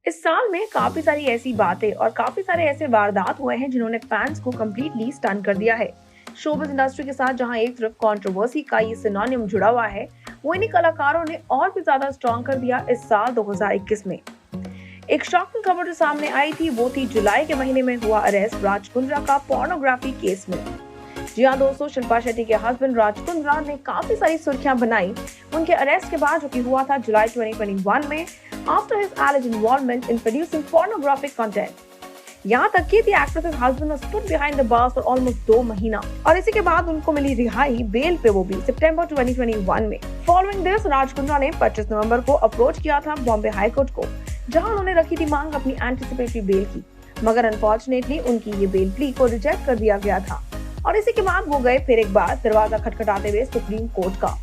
इस साल में काफी सारी ऐसी बातें और काफी सारे ऐसे वारदात हुए हैं जिन्होंने फैंस को कम्प्लीटली स्टन कर दिया है। शोबिज़ इंडस्ट्री के साथ जहां एक तरफ कंट्रोवर्सी का ये सिनोनिम जुड़ा हुआ है, वो इन्हीं कलाकारों ने और भी ज्यादा स्ट्रॉन्ग कर दिया इस साल 2021 में। एक शॉकिंग खबर जो सामने आई थी वो थी जुलाई के महीने में हुआ अरेस्ट राज कुंद्रा का पोर्नोग्राफी केस में। जी हाँ दोस्तों, शिल्पा शेट्टी के हस्बैंड राज कुंद्रा ने काफी सारी सुर्खियां बनाई उनके अरेस्ट के बाद, जो कि हुआ था जुलाई 2021 में, after his alleged involvement in producing pornographic content। यहाँ तक कि the actress's husband was put behind the bars for almost 2 महीना और इसी के बाद उनको मिली रिहाई बेल पे, वो भी सितंबर 2021 में। फॉलोइंग दिस राज कुंद्रा ने 25 नवंबर को अप्रोच किया था बॉम्बे हाई कोर्ट को, जहां उन्होंने रखी थी मांग अपनी एंटिसिपेटरी बेल की, मगर अनफॉर्चुनेटली उनकी ये बेल प्ली को रिजेक्ट कर दिया गया था और इसी के बाद वो गए फिर एक बार दरवाजा खटखटाते हुए सुप्रीम कोर्ट का।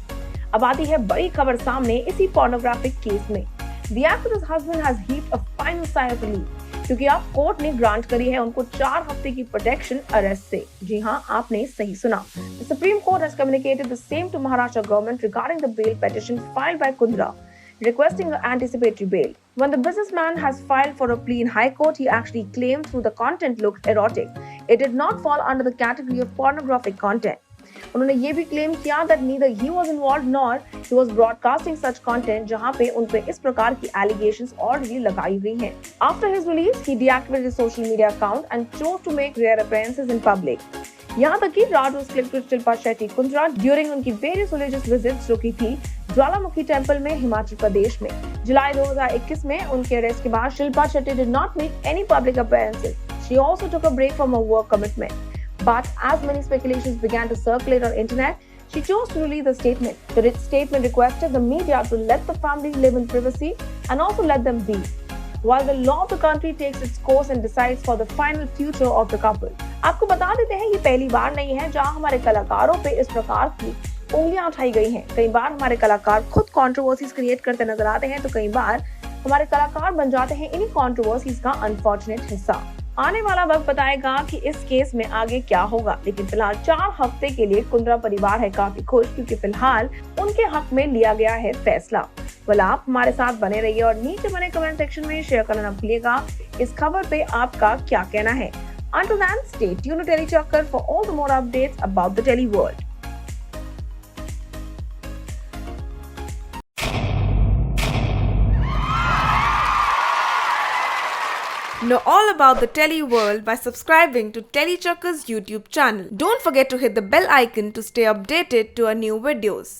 अब आती है बड़ी खबर सामने इसी पोर्नोग्राफिक केस में। The actor's husband has heaped a final sigh of relief, क्योंकि अब कोर्ट ने ग्रांट करी है उनको 4 हफ्ते की प्रोटेक्शन अरेस्ट से। जी हाँ, आपने सही सुना। The Supreme Court has communicated the same to Maharashtra government regarding the bail petition filed by Kundra, requesting an anticipatory bail. When the businessman has filed for a plea in High Court, he actually claimed through the content looked erotic. It did not fall under the category of pornographic content. उन्होंने ये भी claim किया that neither he was involved nor he was broadcasting such content, जहां पे उन पे इस प्रकार की allegations already लगाई हुई हैं। After his release, he deactivated his social media account and chose to make rare appearances in public. यहाँ तक कि राज was clipped with Shilpa Shetty Kundra during उनकी various religious visits जो की थी ज्वालामुखी टेम्पल में हिमाचल प्रदेश में। जुलाई 2021 में उनके अरेस्ट के बाद Shilpa Shetty did not make any public appearances. She also took a break from her work commitment. But as many speculations began to circulate on internet, she chose to release a statement. The statement requested the media to let the family live in privacy and also let them be, while the law of the country takes its course and decides for the final future of the couple. आपको बता देते हैं, ये पहली बार नहीं है जहां हमारे कलाकारों पे इस प्रकार की उंगलियां उठाई गई हैं। कई बार हमारे कलाकार खुद कंट्रोवर्सीज क्रिएट करते नजर आते हैं, तो कई बार हमारे कलाकार बन जाते हैं इन्हीं कंट्रोवर्सीज का अनफॉर्चुनेट हिस्सा। आने वाला वक्त बताएगा कि इस केस में आगे क्या होगा, लेकिन फिलहाल 4 हफ्ते के लिए कुंद्रा परिवार है काफी खुश, क्योंकि फिलहाल उनके हक में लिया गया है फैसला। वाला आप हमारे साथ बने रहिए और नीचे बने कमेंट सेक्शन में शेयर करना न भूलिएगा इस खबर पे आपका क्या कहना है। Until then, stay tuned to Telechakkar for all the more updates about the Tele world. Know all about the Tele world by subscribing to Telechakkar's YouTube channel. Don't forget to hit the bell icon to stay updated to our new videos.